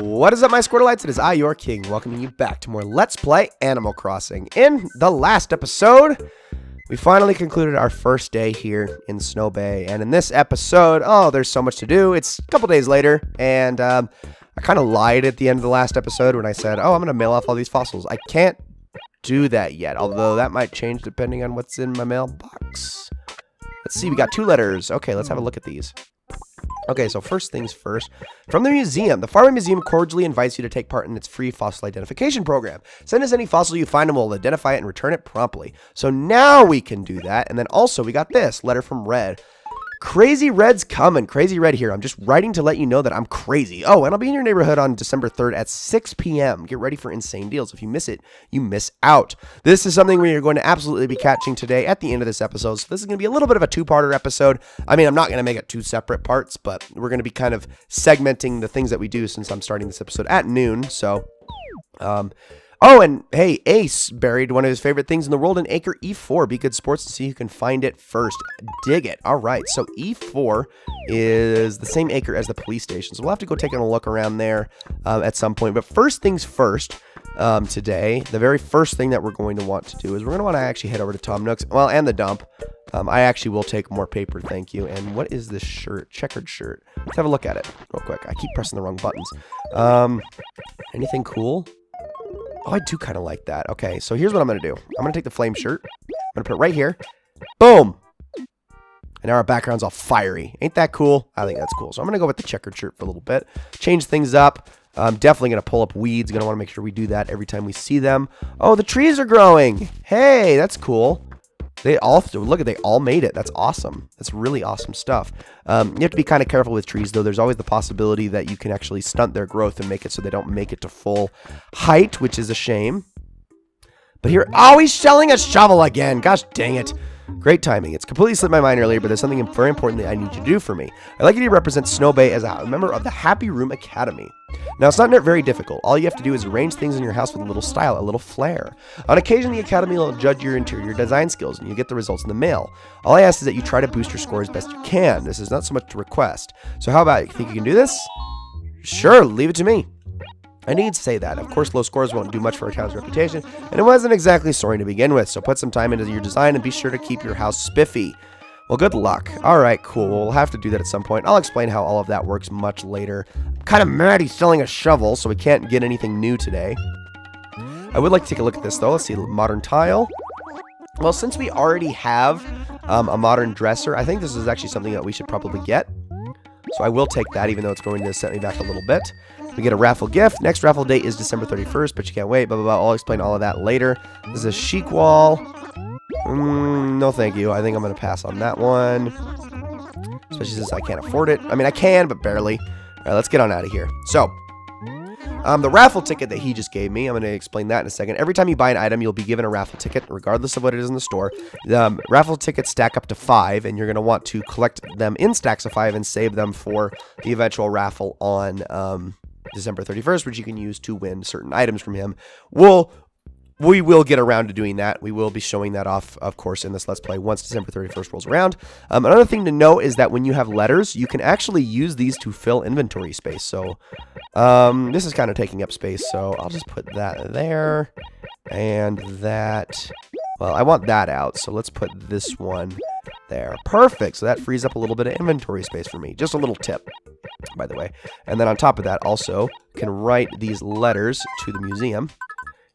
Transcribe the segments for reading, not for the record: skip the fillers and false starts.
What is up, my Squirtleites? It is I, your king, welcoming you back to more Let's Play Animal Crossing. In the last episode, we finally concluded our first day here in Snow Bay. And in this episode, there's so much to do. It's a couple days later, and I kind of lied at the end of the last episode when I said, I'm going to mail off all these fossils. I can't do that yet, although that might change depending on what's in my mailbox. Let's see, we got 2 letters. Okay, let's have a look at these. Okay, so first things first. From the museum, the Farming Museum cordially invites you to take part in its free fossil identification program. Send us any fossil you find and we'll identify it and return it promptly. So now we can do that. And then also we got this letter from Red. Crazy Red's coming. Crazy Red here. I'm just writing to let you know that I'm crazy. Oh, and I'll be in your neighborhood on December 3rd at 6 p.m. Get ready for insane deals. If you miss it, you miss out. This is something we are going to absolutely be catching today at the end of this episode. So this is going to be a little bit of a 2-parter episode. I mean, I'm not going to make it 2 separate parts, but we're going to be kind of segmenting the things that we do since I'm starting this episode at noon. So, oh, and hey, Ace buried one of his favorite things in the world in Acre E4. Be good sports to see who can find it first. Dig it. All right, so E4 is the same acre as the police station. So we'll have to go take a look around there at some point. But first things first, today, the very first thing that we're going to want to do is we're going to want to actually head over to Tom Nook's, well, and the dump. I actually will take more paper, thank you. And what is this shirt? Checkered shirt. Let's have a look at it real quick. I keep pressing the wrong buttons. Anything cool? Oh, I do kind of like that. Okay, so here's what I'm going to do. I'm going to take the flame shirt. I'm going to put it right here. Boom! And now our background's all fiery. Ain't that cool? I think that's cool. So I'm going to go with the checkered shirt for a little bit. Change things up. I'm definitely going to pull up weeds. Going to want to make sure we do that every time we see them. Oh, the trees are growing. Hey, that's cool. They all made it. That's awesome. That's really awesome stuff. You have to be kind of careful with trees, though. There's always the possibility that you can actually stunt their growth and make it so they don't make it to full height, which is a shame. But here, he's selling a shovel again. Gosh dang it. Great timing. It's completely slipped my mind earlier, but there's something very important that I need you to do for me. I'd like you to represent Snow Bay as a member of the Happy Room Academy. Now, it's not very difficult. All you have to do is arrange things in your house with a little style, a little flair. On occasion, the Academy will judge your interior design skills, and you get the results in the mail. All I ask is that you try to boost your score as best you can. This is not so much to request. So how about it? You think you can do this? Sure, leave it to me. I need to say that. Of course, low scores won't do much for a town's reputation, and it wasn't exactly soaring to begin with, so put some time into your design and be sure to keep your house spiffy. Well, good luck. All right, cool. We'll have to do that at some point. I'll explain how all of that works much later. I'm kind of mad he's selling a shovel, so we can't get anything new today. I would like to take a look at this, though. Let's see. Modern tile. Well, since we already have a modern dresser, I think this is actually something that we should probably get. So I will take that, even though it's going to set me back a little bit. We get a raffle gift. Next raffle date is December 31st, but you can't wait. Blah, blah, blah. I'll explain all of that later. This is a chic wall. No, thank you. I think I'm going to pass on that one. Especially since I can't afford it. I mean, I can, but barely. All right, let's get on out of here. So, the raffle ticket that he just gave me, I'm going to explain that in a second. Every time you buy an item, you'll be given a raffle ticket, regardless of what it is in the store. Raffle tickets stack up to 5, and you're going to want to collect them in stacks of 5 and save them for the eventual raffle on December 31st, which you can use to win certain items from him. We will get around to doing that. We will be showing that off, of course, in this Let's Play once December 31st rolls around. Another thing to note is that when you have letters, you can actually use these to fill inventory space. So this is kind of taking up space, so I'll just put that there and that. Well, I want that out, so let's put this one there. Perfect. So that frees up a little bit of inventory space for me. Just a little tip, by the way. And then on top of that, also can write these letters to the museum.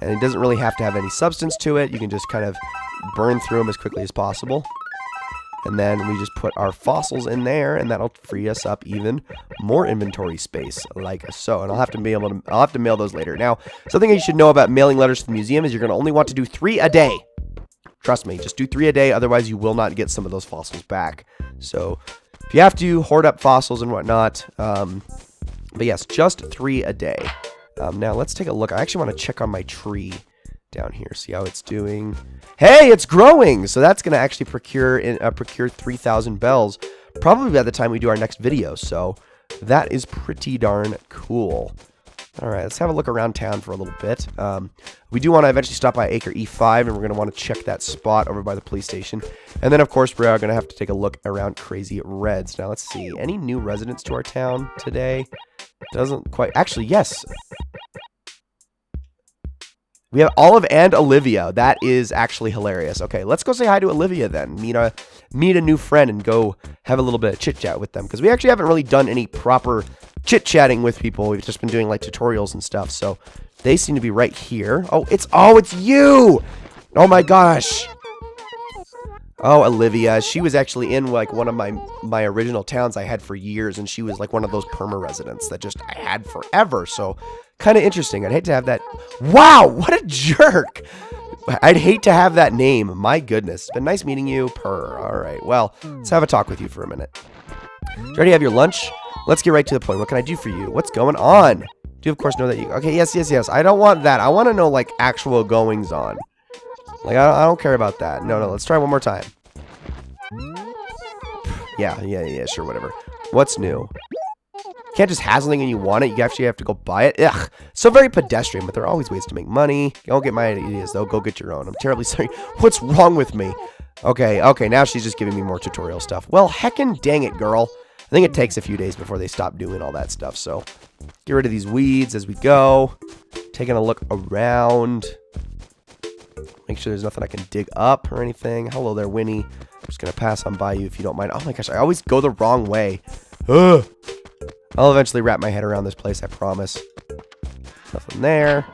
And it doesn't really have to have any substance to it. You can just kind of burn through them as quickly as possible. And then we just put our fossils in there, and that'll free us up even more inventory space, like so. And I'll have to mail those later. Now, something you should know about mailing letters to the museum is you're going to only want to do 3 a day. Trust me, just do 3 a day. Otherwise, you will not get some of those fossils back. So if you have to hoard up fossils and whatnot, but yes, just 3 a day. Now let's take a look. I actually want to check on my tree down here, see how it's doing. Hey, it's growing! So that's going to actually procure 3,000 bells, probably by the time we do our next video. So that is pretty darn cool. All right, let's have a look around town for a little bit. We do want to eventually stop by Acre E5, and we're going to want to check that spot over by the police station. And then, of course, we are going to have to take a look around Crrrrazy. Now, let's see. Any new residents to our town today? Doesn't quite... Actually, yes. We have Olive and Olivia. That is actually hilarious. Okay, let's go say hi to Olivia then. Meet a new friend and go have a little bit of chit-chat with them. Because we actually haven't really done any proper chit-chatting with people. We've just been doing like tutorials and stuff. So they seem to be right here. Oh, it's you! Oh my gosh. Oh, Olivia. She was actually in like one of my original towns I had for years. And she was like one of those perma residents that just I had forever. So kind of interesting. I'd hate to have that. Wow, what a jerk. I'd hate to have that name. My goodness. It's been nice meeting you. All right. Well, let's have a talk with you for a minute. Do you already have your lunch? Let's get right to the point. What can I do for you? What's going on? Do you, of course, know that you... Okay, yes. I don't want that. I want to know, like, actual goings on. Like, I don't care about that. No, let's try one more time. Yeah, sure, whatever. What's new? You can't just have something and you want it. You actually have to go buy it. Ugh. So very pedestrian, but there are always ways to make money. Don't get my ideas, though. Go get your own. I'm terribly sorry. What's wrong with me? Okay, now she's just giving me more tutorial stuff. Well, heckin' dang it, girl. I think it takes a few days before they stop doing all that stuff, so get rid of these weeds as we go. Taking a look around. Make sure there's nothing I can dig up or anything. Hello there, Winnie. I'm just going to pass on by you if you don't mind. Oh my gosh, I always go the wrong way. Ugh. I'll eventually wrap my head around this place, I promise. Nothing there.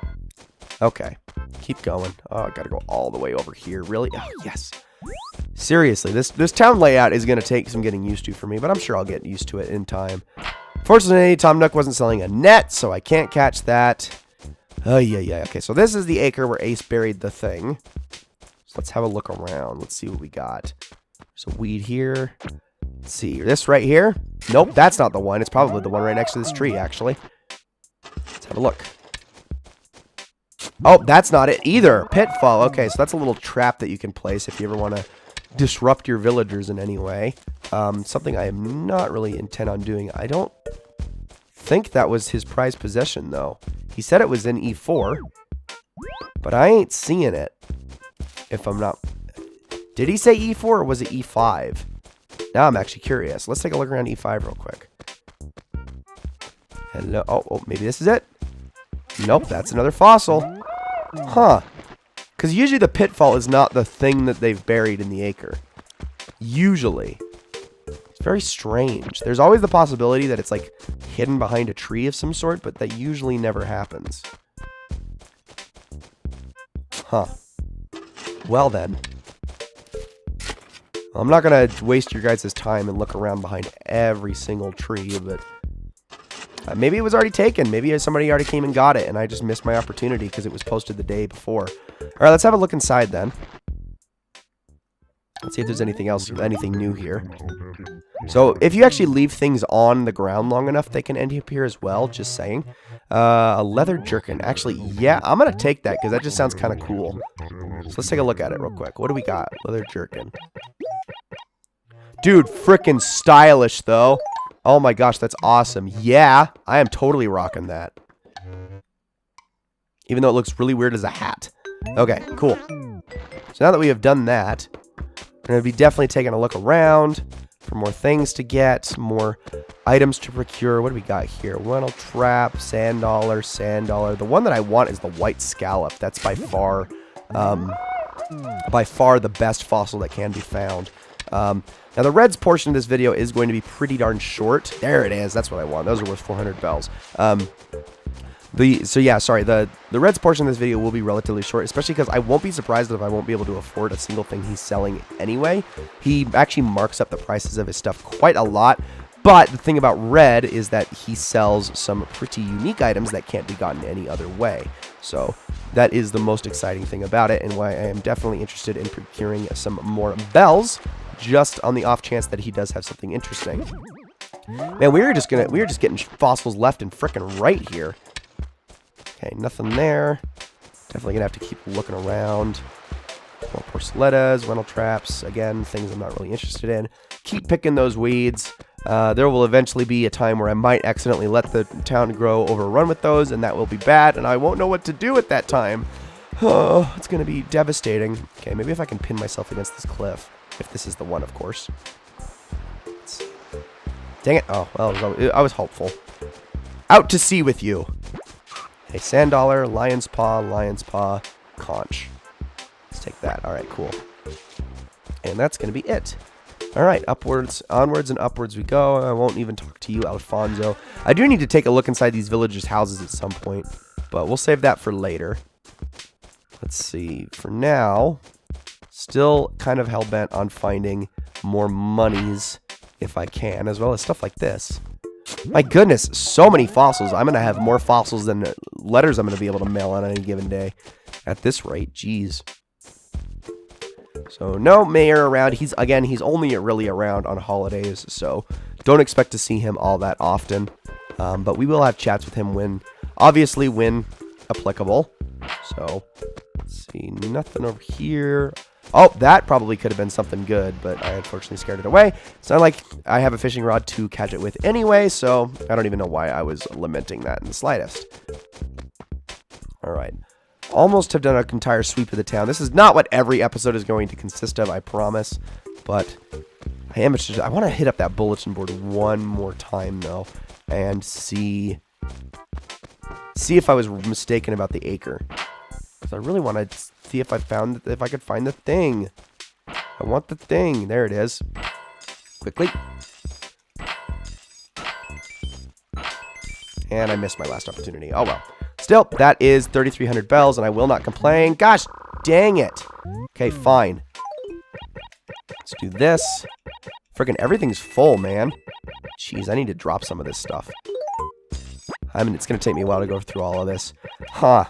Okay, keep going. Oh, I got to go all the way over here. Really? Oh, yes. Seriously, this town layout is going to take some getting used to for me, but I'm sure I'll get used to it in time. Fortunately, Tom Nook wasn't selling a net, so I can't catch that. Oh, yeah. Okay, so this is the acre where Ace buried the thing. So let's have a look around. Let's see what we got. There's a weed here. Let's see. This right here? Nope, that's not the one. It's probably the one right next to this tree, actually. Let's have a look. Oh, that's not it either. Pitfall. Okay, so that's a little trap that you can place if you ever want to disrupt your villagers in any way. Something I am not really intent on doing. I don't think that was his prized possession, though. He said it was in E4, but I ain't seeing it. If I'm not... Did he say E4 or was it E5? Now I'm actually curious. Let's take a look around E5 real quick. Hello. Oh, maybe this is it? Nope, that's another fossil. Huh. Because usually the pitfall is not the thing that they've buried in the acre. Usually. It's very strange. There's always the possibility that it's like hidden behind a tree of some sort, but that usually never happens. Huh. Well then. I'm not going to waste your guys' time and look around behind every single tree, but maybe it was already taken. Maybe somebody already came and got it, and I just missed my opportunity because it was posted the day before. All right, let's have a look inside then. Let's see if there's anything else, anything new here. So if you actually leave things on the ground long enough, they can end up here as well, just saying. A leather jerkin. Actually, yeah, I'm going to take that because that just sounds kind of cool. So let's take a look at it real quick. What do we got? Leather jerkin. Dude, frickin' stylish, though. Oh my gosh, that's awesome. Yeah, I am totally rocking that. Even though it looks really weird as a hat. Okay, cool. So now that we have done that, we're going to be definitely taking a look around for more things to get, more items to procure. What do we got here? Wennel trap, sand dollar. The one that I want is the white scallop. That's by far the best fossil that can be found. Now, the reds portion of this video is going to be pretty darn short. There it is. That's what I want. Those are worth 400 bells. The reds portion of this video will be relatively short, especially because I won't be surprised if I won't be able to afford a single thing he's selling anyway. He actually marks up the prices of his stuff quite a lot. But the thing about red is that he sells some pretty unique items that can't be gotten any other way. So that is the most exciting thing about it, and why I am definitely interested in procuring some more bells, just on the off chance that he does have something interesting. Man, we're just getting fossils left and frickin' right here. Okay, nothing there. Definitely gonna have to keep looking around. More porcelettas, rental traps. Again, things I'm not really interested in. Keep picking those weeds. There will eventually be a time where I might accidentally let the town grow overrun with those, and that will be bad, and I won't know what to do at that time. Oh, it's going to be devastating. Okay, maybe if I can pin myself against this cliff. If this is the one, of course. Dang it. Oh, well, I was hopeful. Out to sea with you. Hey, sand dollar, lion's paw, conch. Let's take that. All right, cool. And that's going to be it. All right, upwards, onwards, and upwards we go. I won't even talk to you, Alfonso. I do need to take a look inside these villagers' houses at some point, but we'll save that for later. Let's see. For now, still kind of hell-bent on finding more monies if I can, as well as stuff like this. My goodness, so many fossils. I'm going to have more fossils than letters I'm going to be able to mail on any given day. At this rate, jeez. So, no mayor around. He's only really around on holidays, so don't expect to see him all that often. But we will have chats with him when applicable. So, let's see, nothing over here. Oh, that probably could have been something good, but I unfortunately scared it away. It's not like I have a fishing rod to catch it with anyway, so I don't even know why I was lamenting that in the slightest. All right. Almost have done an entire sweep of the town. This is not what every episode is going to consist of, I promise. But I want to hit up that bulletin board one more time, though, and see if I was mistaken about the acre. Because I really want to see if I could find the thing. I want the thing. There it is. Quickly. And I missed my last opportunity. Oh, well. Still, that is 3,300 bells, and I will not complain. Gosh, dang it. Okay, fine. Let's do this. Freaking everything's full, man. Jeez, I need to drop some of this stuff. I mean, it's going to take me a while to go through all of this. Huh.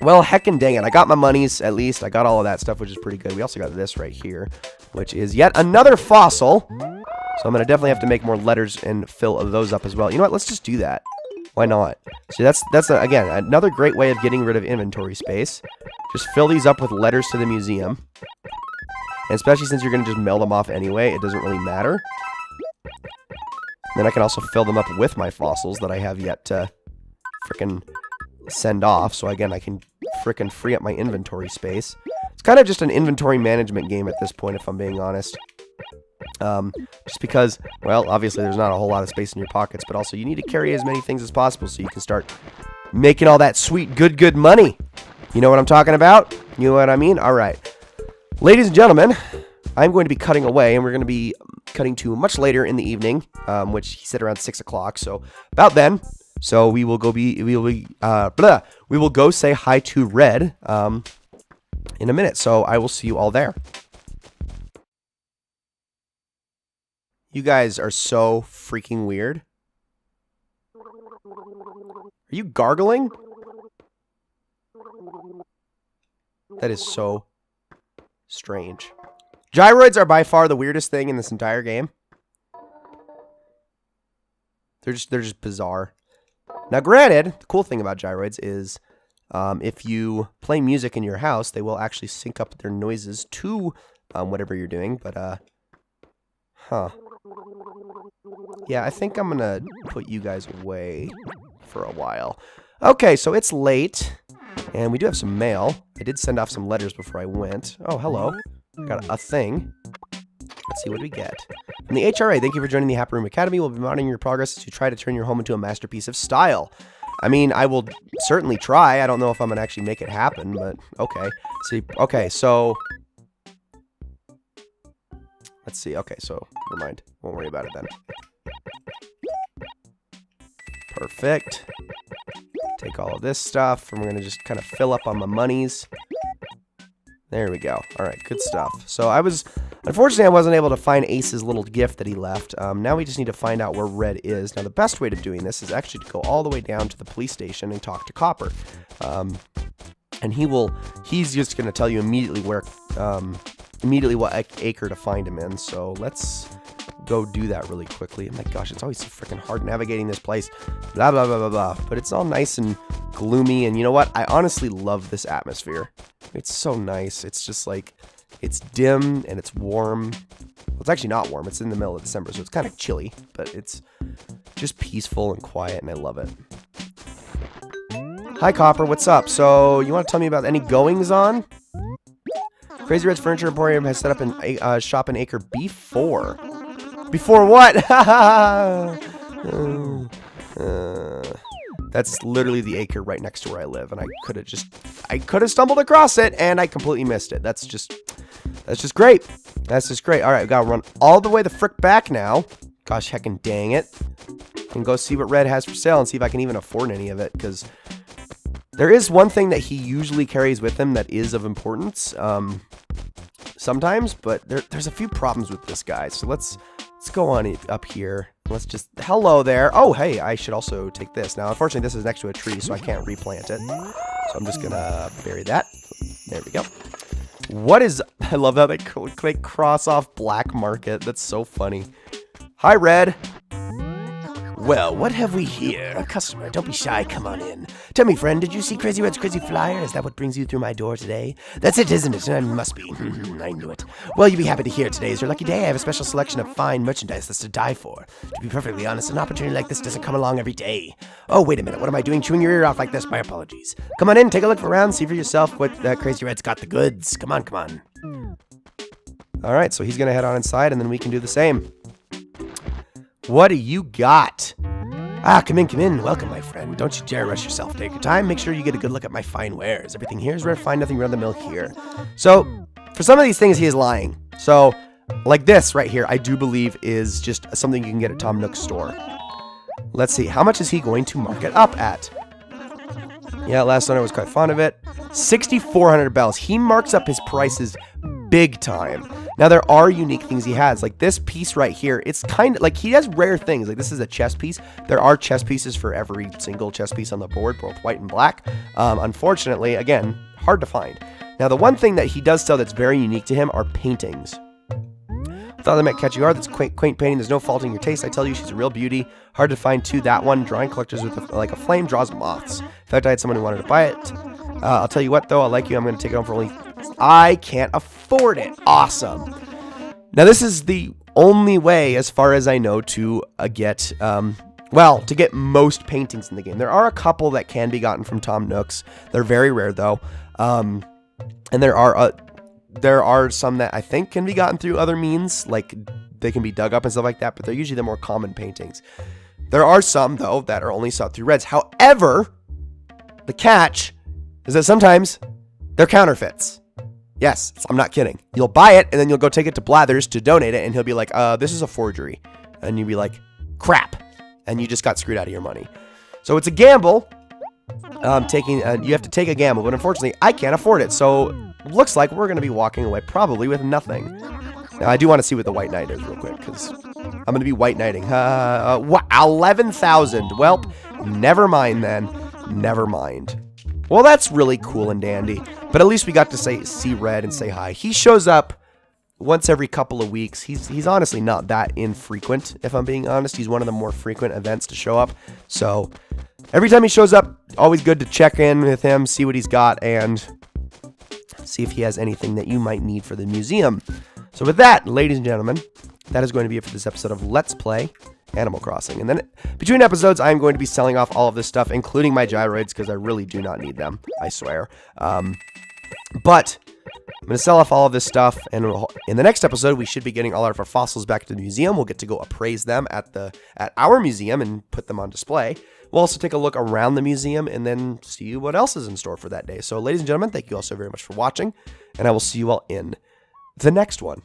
Well, heckin' dang it. I got my monies, at least. I got all of that stuff, which is pretty good. We also got this right here, which is yet another fossil. So I'm going to definitely have to make more letters and fill those up as well. You know what? Let's just do that. Why not? See, that's again, another great way of getting rid of inventory space. Just fill these up with letters to the museum. And especially since you're going to just mail them off anyway, it doesn't really matter. Then I can also fill them up with my fossils that I have yet to frickin' send off. So again, I can frickin' free up my inventory space. It's kind of just an inventory management game at this point, if I'm being honest. Just because, well, obviously there's not a whole lot of space in your pockets, but also you need to carry as many things as possible so you can start making all that sweet, good money. You know what I'm talking about? You know what I mean? All right. Ladies and gentlemen, I'm going to be cutting away, and we're going to be cutting to much later in the evening, which he said around 6 o'clock, so about then. So we will go say hi to Red in a minute, so I will see you all there. You guys are so freaking weird. Are you gargling? That is so strange. Gyroids are by far the weirdest thing in this entire game. They're just bizarre. Now, granted, the cool thing about gyroids is if you play music in your house, they will actually sync up their noises to whatever you're doing. But, huh. Yeah, I think I'm going to put you guys away for a while. Okay, so it's late, and we do have some mail. I did send off some letters before I went. Oh, hello. Got a thing. Let's see what we get. From the HRA, thank you for joining the Happy Room Academy. We'll be monitoring your progress as you try to turn your home into a masterpiece of style. I mean, I will certainly try. I don't know if I'm going to actually make it happen, but okay. See, okay, so... Let's see. Okay, so never mind. Won't worry about it then. Perfect. Take all of this stuff, and we're going to just kind of fill up on my monies. There we go. All right, good stuff. So unfortunately, I wasn't able to find Ace's little gift that he left. Now we just need to find out where Red is. Now, the best way to doing this is actually to go all the way down to the police station and talk to Copper. And he's just going to tell you immediately what acre to find him in. So let's go do that really quickly. Oh my gosh, it's always so freaking hard navigating this place. Blah, blah, blah, blah, blah. But it's all nice and gloomy. And you know what? I honestly love this atmosphere. It's so nice. It's just like, it's dim and it's warm. Well, it's actually not warm. It's in the middle of December, so it's kind of chilly, but it's just peaceful and quiet, and I love it. Hi, Copper. What's up? So, you want to tell me about any goings-on? Crazy Red's Furniture Emporium has set up a shop in Acre before. Before what? That's literally the acre right next to where I live, and I could have stumbled across it, and I completely missed it. That's just great. That's just great. All right, we gotta run all the way the frick back now. Gosh, heckin' dang it. And go see what Red has for sale and see if I can even afford any of it, because there is one thing that he usually carries with him that is of importance, sometimes, but there's a few problems with this guy. So let's go on up here. Let's just, hello there. Oh, hey, I should also take this. Now, unfortunately, this is next to a tree, so I can't replant it. So I'm just gonna bury that. There we go. What is, I love how they cross off black market. That's so funny. Hi, Red. Well, what have we here? A customer. Don't be shy. Come on in. Tell me, friend, did you see Crazy Red's crazy flyer? Is that what brings you through my door today? That's it, isn't it? It must be. I knew it. Well, you'll be happy to hear today is your lucky day. I have a special selection of fine merchandise that's to die for. To be perfectly honest, an opportunity like this doesn't come along every day. Oh, wait a minute. What am I doing chewing your ear off like this? My apologies. Come on in. Take a look around. See for yourself what Crazy Red's got the goods. Come on, come on. All right, so he's going to head on inside, and then we can do the same. What do you got? Ah, come in. Welcome, my friend. Don't you dare rush yourself. Take your time. Make sure you get a good look at my fine wares. Everything here is rare, fine, nothing around the mill here. So, for some of these things, he is lying. So, like this right here, I do believe is just something you can get at Tom Nook's store. Let's see. How much is he going to mark it up at? Yeah, last owner was quite fond of it. 6,400 bells. He marks up his prices big time. Now, there are unique things he has. Like this piece right here, it's kind of like he has rare things. Like this is a chess piece. There are chess pieces for every single chess piece on the board, both white and black. Unfortunately, again, hard to find. Now, the one thing that he does sell that's very unique to him are paintings. Thought they might catch you hard. That's quaint painting. There's no faulting your taste. I tell you, she's a real beauty. Hard to find too. That one, drawing collectors with like a flame draws moths. In fact, I had someone who wanted to buy it. I'll tell you what, though. I like you. I'm going to take it home for only... I can't afford it. Awesome. Now, this is the only way, as far as I know, to get... well, to get most paintings in the game. There are a couple that can be gotten from Tom Nook's. They're very rare, though. And there are some that I think can be gotten through other means, like they can be dug up and stuff like that, but they're usually the more common paintings. There are some, though, that are only sought through Reds. However, the catch is that sometimes they're counterfeits. Yes, I'm not kidding. You'll buy it, and then you'll go take it to Blathers to donate it, and he'll be like, this is a forgery. And you'll be like, crap. And you just got screwed out of your money. So it's a gamble. You have to take a gamble, but unfortunately, I can't afford it. So looks like we're going to be walking away probably with nothing. Now, I do want to see what the White Knight is real quick, because I'm going to be White Knighting. 11,000. Well, never mind then. Never mind. Well, that's really cool and dandy. But at least we got to see Red and say hi. He shows up once every couple of weeks. He's honestly not that infrequent, if I'm being honest. He's one of the more frequent events to show up. So every time he shows up, always good to check in with him, see what he's got, and see if he has anything that you might need for the museum. So with that, ladies and gentlemen, that is going to be it for this episode of Let's Play Animal Crossing. And then between episodes, I'm going to be selling off all of this stuff, including my gyroids, because I really do not need them, I swear. But I'm going to sell off all of this stuff, and in the next episode, we should be getting all of our fossils back to the museum. We'll get to go appraise them at our museum and put them on display. We'll also take a look around the museum and then see what else is in store for that day. So, ladies and gentlemen, thank you all so very much for watching, and I will see you all in the next one.